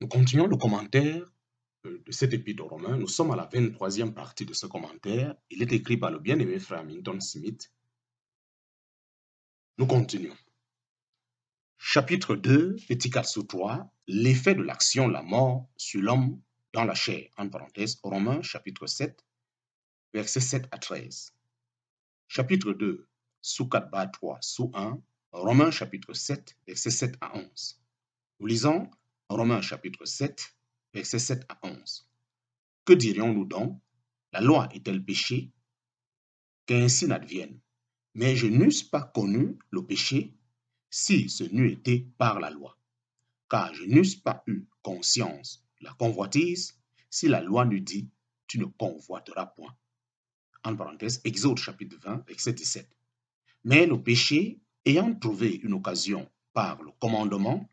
Nous continuons le commentaire de cet épître aux Romains. Nous sommes à la 23e partie de ce commentaire. Il est écrit par le bien-aimé frère Minton Smith. Nous continuons. Chapitre 2, petit 4 sur 3, l'effet de l'action, la mort sur l'homme dans la chair, en parenthèse, Romains chapitre 7, versets 7 à 13. Chapitre 2, sous 4 3, sous 1, Romains chapitre 7, versets 7 à 11. Nous lisons Romains chapitre 7, versets 7 à 11. Que dirions-nous donc? La loi est-elle péché? Qu'ainsi n'advienne. Mais je n'eusse pas connu le péché si ce n'eût été par la loi. Car je n'eusse pas eu conscience de la convoitise si la loi n'eût dit « tu ne convoiteras point ». En parenthèse, Exode chapitre 20, verset 17. Mais le péché, ayant trouvé une occasion par le commandement,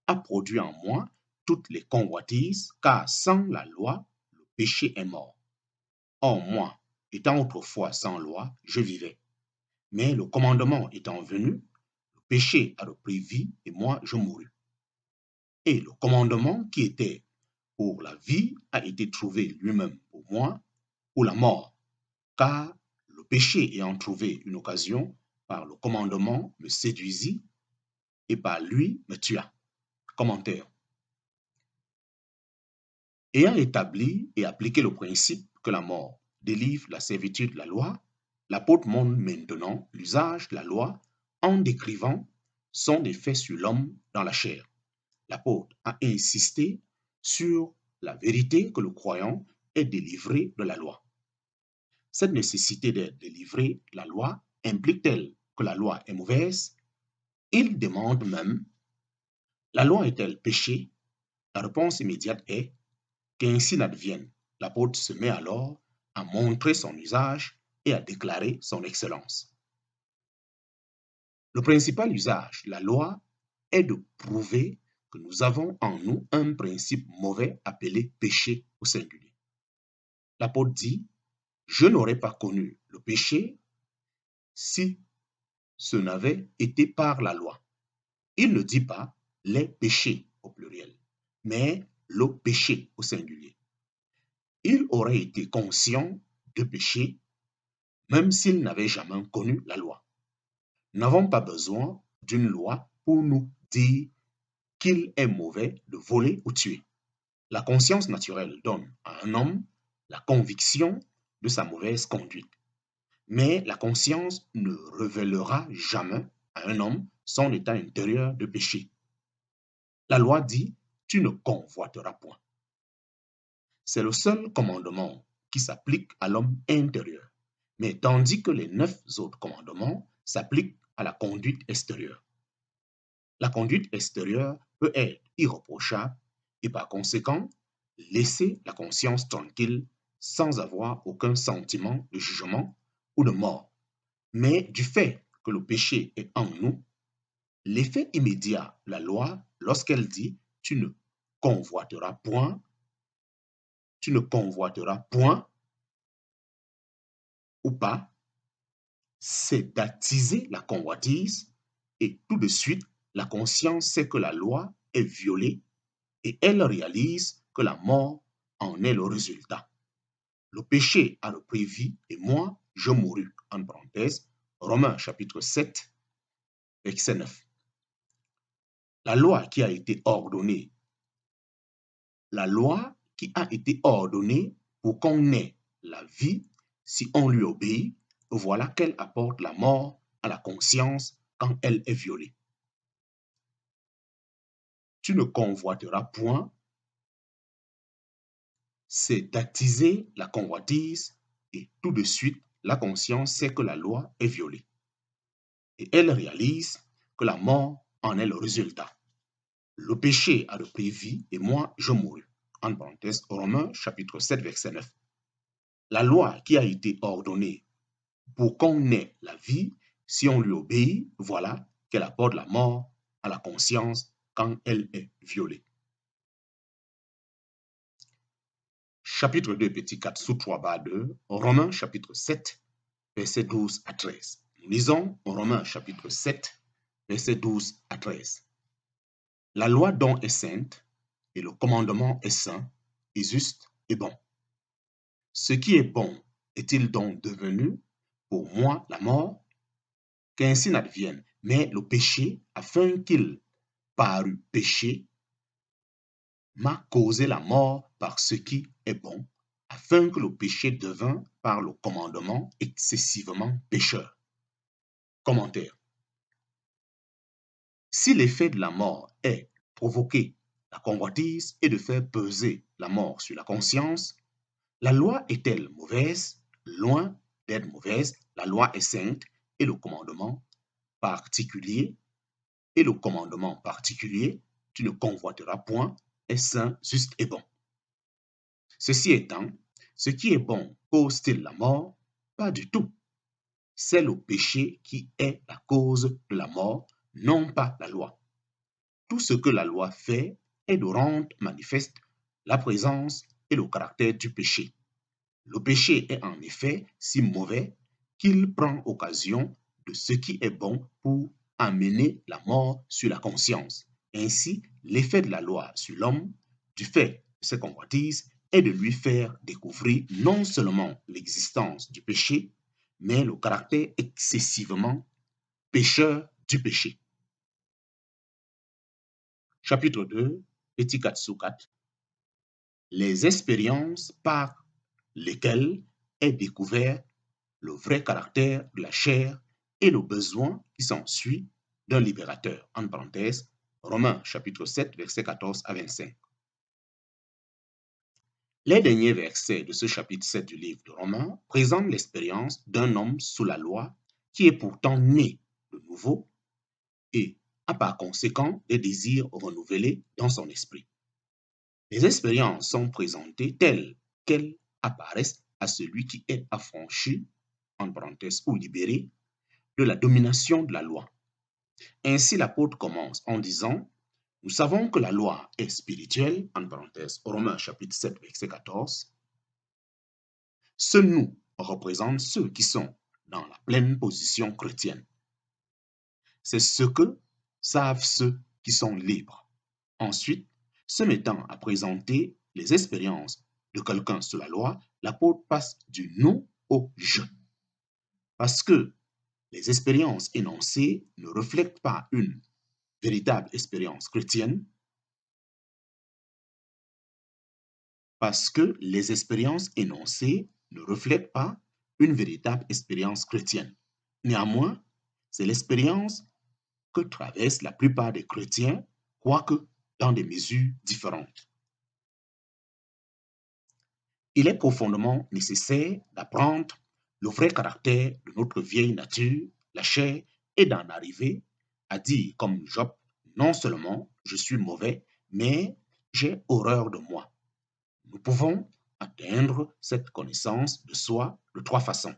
a produit en moi toutes les convoitises, car sans la loi, le péché est mort. Or moi, étant autrefois sans loi, je vivais. Mais le commandement étant venu, le péché a repris vie et moi je mourus. Et le commandement qui était pour la vie a été trouvé lui-même pour moi, pour la mort, car le péché ayant trouvé une occasion par le commandement me séduisit et par lui me tua. Commentaire. Ayant établi et appliqué le principe que la mort délivre la servitude de la loi, l'apôtre montre maintenant l'usage de la loi en décrivant son effet sur l'homme dans la chair. L'apôtre a insisté sur la vérité que le croyant est délivré de la loi. Cette nécessité d'être délivré de la loi implique-t-elle que la loi est mauvaise? Il demande même, la loi est-elle péché? La réponse immédiate est qu'ainsi n'advienne. L'apôtre se met alors à montrer son usage et à déclarer son excellence. Le principal usage de la loi est de prouver que nous avons en nous un principe mauvais appelé péché au singulier. L'apôtre dit, je n'aurais pas connu le péché si ce n'avait été par la loi. Il ne dit pas les péchés au pluriel, mais le péché au singulier. Il aurait été conscient de péché même s'il n'avait jamais connu la loi. Nous n'avons pas besoin d'une loi pour nous dire qu'il est mauvais de voler ou tuer. La conscience naturelle donne à un homme la conviction de sa mauvaise conduite. Mais la conscience ne révélera jamais à un homme son état intérieur de péché. La loi dit, tu ne convoiteras point. C'est le seul commandement qui s'applique à l'homme intérieur, mais tandis que les 9 autres commandements s'appliquent à la conduite extérieure. La conduite extérieure peut être irréprochable et par conséquent laisser la conscience tranquille sans avoir aucun sentiment de jugement ou de mort. Mais du fait que le péché est en nous, l'effet immédiat de la loi, lorsqu'elle dit « tu ne convoiteras point », ou pas, c'est d'attiser la convoitise et tout de suite, la conscience sait que la loi est violée et elle réalise que la mort en est le résultat. Le péché a repris vie et moi, je mourus. En parenthèse, Romains chapitre 7, verset 9. La loi qui a été ordonnée pour qu'on ait la vie si on lui obéit, voilà qu'elle apporte la mort à la conscience quand elle est violée. Tu ne convoiteras point, c'est d'attiser la convoitise et tout de suite, la conscience sait que la loi est violée. Et elle réalise que la mort en est le résultat. Le péché a repris vie et moi, je mourus. En parenthèse, Romains chapitre 7, verset 9. La loi qui a été ordonnée pour qu'on ait la vie, si on lui obéit, voilà qu'elle apporte la mort à la conscience quand elle est violée. Chapitre 2, petit 4, sous 3 2, Romains chapitre 7, verset 12 à 13. Nous lisons Romains chapitre 7, verset 12 à 13. La loi donc est sainte, et le commandement est saint et juste et bon. Ce qui est bon est-il donc devenu pour moi la mort? Qu'ainsi n'advienne. Mais le péché, afin qu'il parût péché, m'a causé la mort par ce qui est bon, afin que le péché devint par le commandement excessivement pécheur. Commentaire. Si l'effet de la mort est provoquer la convoitise et de faire peser la mort sur la conscience, la loi est-elle mauvaise? Loin d'être mauvaise, la loi est sainte et le commandement particulier, tu ne convoiteras point, est saint, juste et bon. Ceci étant, ce qui est bon cause-t-il la mort? Pas du tout. C'est le péché qui est la cause de la mort, non pas la loi. Tout ce que la loi fait est de rendre manifeste la présence et le caractère du péché. Le péché est en effet si mauvais qu'il prend occasion de ce qui est bon pour amener la mort sur la conscience. Ainsi, l'effet de la loi sur l'homme, du fait de ses convoitises, est de lui faire découvrir non seulement l'existence du péché, mais le caractère excessivement pécheur du péché. Chapitre 2, petit 4 sous 4. Les expériences par lesquelles est découvert le vrai caractère de la chair et le besoin qui s'ensuit d'un libérateur. En parenthèse, Romains chapitre 7, versets 14 à 25. Les derniers versets de ce chapitre 7 du livre de Romains présentent l'expérience d'un homme sous la loi qui est pourtant né de nouveau et a par conséquent des désirs renouvelés dans son esprit. Les expériences sont présentées telles qu'elles apparaissent à celui qui est affranchi, en parenthèse, ou libéré de la domination de la loi. Ainsi, l'apôtre commence en disant: nous savons que la loi est spirituelle, en parenthèse, Romains chapitre 7, verset 14. Ce nous représente ceux qui sont dans la pleine position chrétienne. C'est ce que savent ceux qui sont libres. Ensuite, se mettant à présenter les expériences de quelqu'un sous la loi, l'apôtre passe du nous au je. Parce que les expériences énoncées ne reflètent pas une véritable expérience chrétienne, parce que les expériences énoncées ne reflètent pas une véritable expérience chrétienne. Néanmoins, c'est l'expérience que traversent la plupart des chrétiens, quoique dans des mesures différentes. Il est profondément nécessaire d'apprendre le vrai caractère de notre vieille nature, la chair, et d'en arriver à dire comme Job, non seulement je suis mauvais, mais j'ai horreur de moi. Nous pouvons atteindre cette connaissance de soi de trois façons.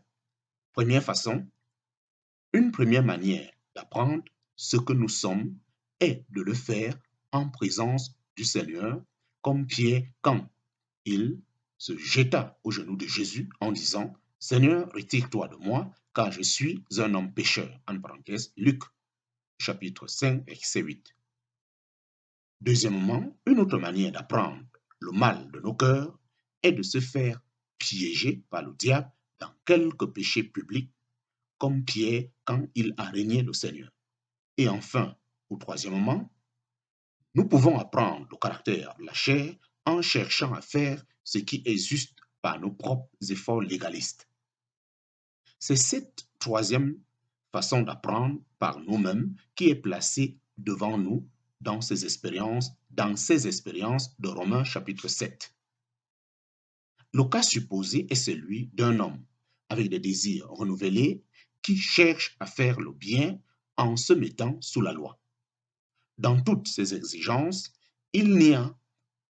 Première façon, une première manière d'apprendre ce que nous sommes est de le faire en présence du Seigneur, comme Pierre quand il se jeta aux genoux de Jésus en disant: Seigneur, retire-toi de moi, car je suis un homme pécheur. En parenthèse, Luc chapitre 5, verset 8. Deuxièmement, une autre manière d'apprendre le mal de nos cœurs est de se faire piéger par le diable dans quelques péchés publics, comme Pierre quand il a régné le Seigneur. Et enfin, au troisièmement, nous pouvons apprendre le caractère de la chair en cherchant à faire ce qui est juste par nos propres efforts légalistes. C'est cette troisième façon d'apprendre par nous-mêmes qui est placée devant nous dans ces expériences de Romains chapitre 7. Le cas supposé est celui d'un homme avec des désirs renouvelés qui cherche à faire le bien en se mettant sous la loi. Dans toutes ces exigences, il n'y a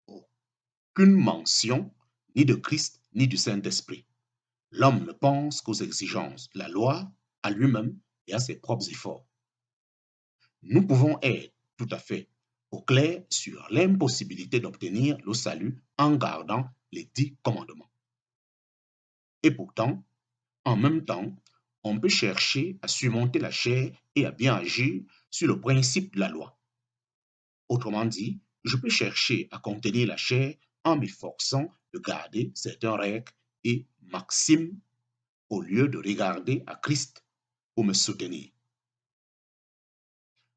aucune mention ni de Christ ni du Saint-Esprit. L'homme ne pense qu'aux exigences de la loi, à lui-même et à ses propres efforts. Nous pouvons être tout à fait au clair sur l'impossibilité d'obtenir le salut en gardant les 10 commandements. Et pourtant, en même temps, on peut chercher à surmonter la chair et à bien agir sur le principe de la loi. Autrement dit, Je peux chercher à contenir la chair en m'efforçant de garder certaines règles et maximes au lieu de regarder à Christ pour me soutenir.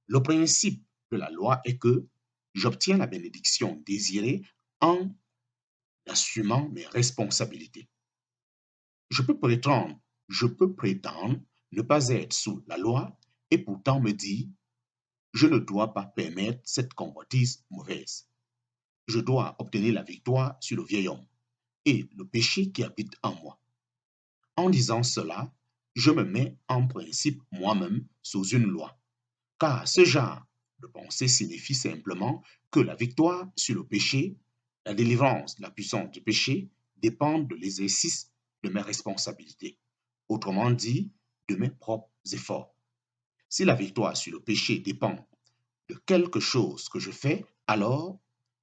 Le principe de la loi est que j'obtiens la bénédiction désirée en assumant mes responsabilités. Je peux prétendre ne pas être sous la loi et pourtant me dire, je ne dois pas permettre cette convoitise mauvaise. Je dois obtenir la victoire sur le vieil homme et le péché qui habite en moi. En disant cela, je me mets en principe moi-même sous une loi, car ce genre de pensée signifie simplement que la victoire sur le péché, la délivrance de la puissance du péché dépendent de l'exercice de mes responsabilités, autrement dit, de mes propres efforts. Si la victoire sur le péché dépend de quelque chose que je fais, alors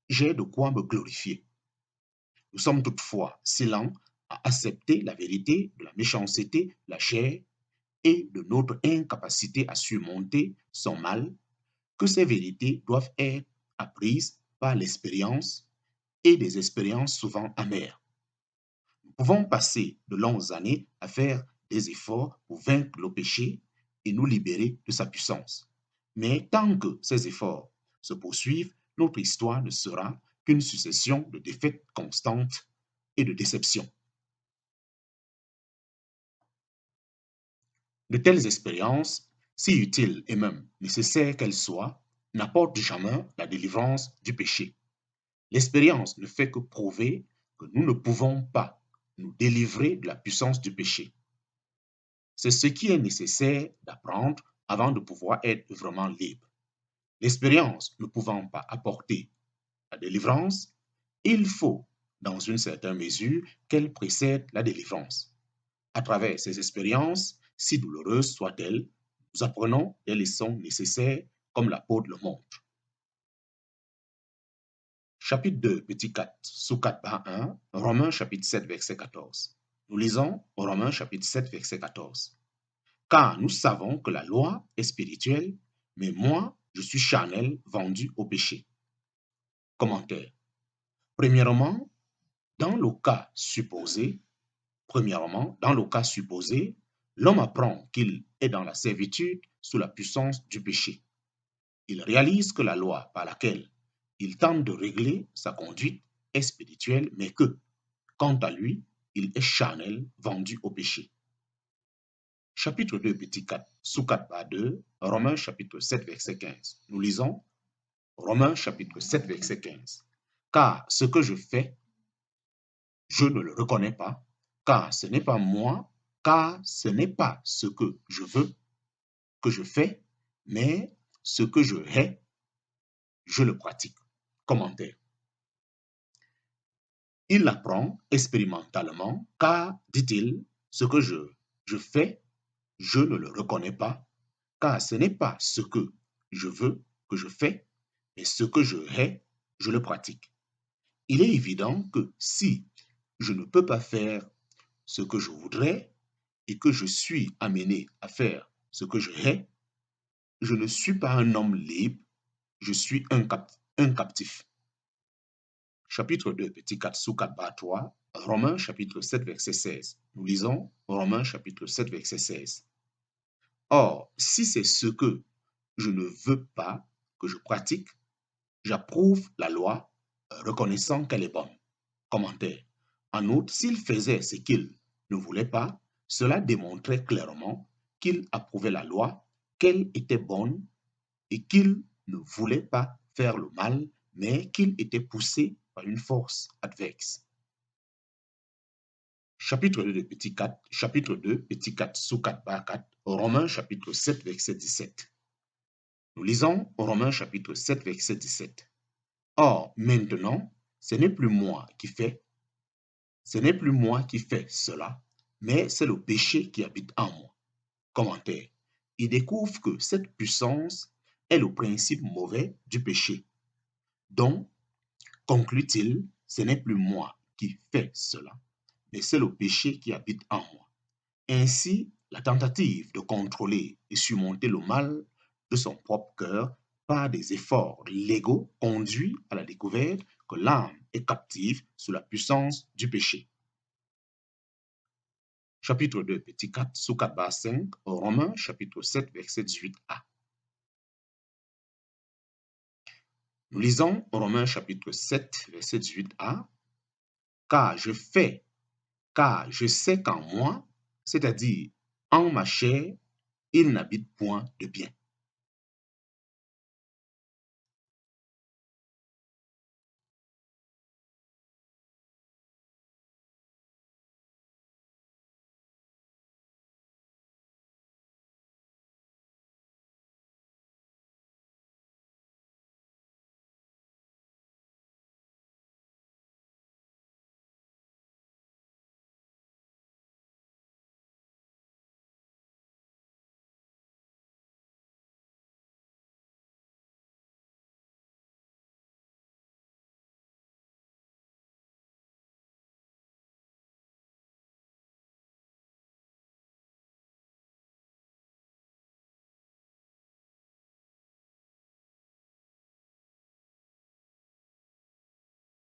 j'ai de quoi me glorifier. Nous sommes toutefois si lents à accepter la vérité de la méchanceté de la chair et de notre incapacité à surmonter son mal que ces vérités doivent être apprises par l'expérience et des expériences souvent amères. Nous pouvons passer de longues années à faire des efforts pour vaincre le péché et nous libérer de sa puissance. Mais tant que ces efforts se poursuivent, notre histoire ne sera qu'une succession de défaites constantes et de déceptions. De telles expériences, si utiles et même nécessaires qu'elles soient, n'apportent jamais la délivrance du péché. L'expérience ne fait que prouver que nous ne pouvons pas nous délivrer de la puissance du péché. C'est ce qui est nécessaire d'apprendre avant de pouvoir être vraiment libre. L'expérience ne pouvant pas apporter la délivrance, il faut, dans une certaine mesure, qu'elle précède la délivrance. À travers ces expériences, si douloureuses soient-elles, nous apprenons des leçons nécessaires comme l'apôtre le montre. Chapitre 2, petit 4, sous 4 1, Romains chapitre 7, verset 14. Nous lisons Romains chapitre 7, verset 14. Car nous savons que la loi est spirituelle, mais moi, je suis charnel, vendu au péché. Commentaire. Premièrement, dans le cas supposé, l'homme apprend qu'il est dans la servitude sous la puissance du péché. Il réalise que la loi par laquelle il tente de régler sa conduite est spirituelle, mais que, quant à lui, il est charnel, vendu au péché. Chapitre 2, petit 4, sous 4-2, Romains chapitre 7, verset 15. Nous lisons Romains chapitre 7, verset 15. Car ce que je fais, je ne le reconnais pas, car ce n'est pas moi, car ce n'est pas ce que je veux que je fais, mais ce que je hais, je le pratique. Commentaire. Il l'apprend expérimentalement, car, dit-il, ce que je fais, je ne le reconnais pas, car ce n'est pas ce que je veux que je fais, mais ce que je hais, je le pratique. Il est évident que si je ne peux pas faire ce que je voudrais et que je suis amené à faire ce que je hais, je ne suis pas un homme libre, je suis un captif. Chapitre 2, petit 4 sous 4-3, Romains chapitre 7, verset 16. Nous lisons Romains chapitre 7, verset 16. Or, si c'est ce que je ne veux pas que je pratique, j'approuve la loi, reconnaissant qu'elle est bonne. Commentaire. En outre, s'il faisait ce qu'il ne voulait pas, cela démontrait clairement qu'il approuvait la loi, qu'elle était bonne et qu'il ne voulait pas faire le mal, mais qu'il était poussé par une force adverse. Chapitre 2, petit 4, chapitre 2, petit 4 sous 4-4, Romains chapitre 7, verset 17. Nous lisons Romains chapitre 7, verset 17. Or, maintenant, ce n'est plus moi qui fais cela, mais c'est le péché qui habite en moi. Commentaire. Il découvre que cette puissance est le principe mauvais du péché. Donc, conclut-il, ce n'est plus moi qui fais cela, mais c'est le péché qui habite en moi. Ainsi, la tentative de contrôler et surmonter le mal de son propre cœur par des efforts légaux conduit à la découverte que l'âme est captive sous la puissance du péché. Chapitre 2, petit 4, sous 4 barre 5, Romains, chapitre 7, verset 18a. Nous lisons Romains, chapitre 7, verset 18a. Car je sais qu'en moi, c'est-à-dire en ma chair, il n'habite point de bien.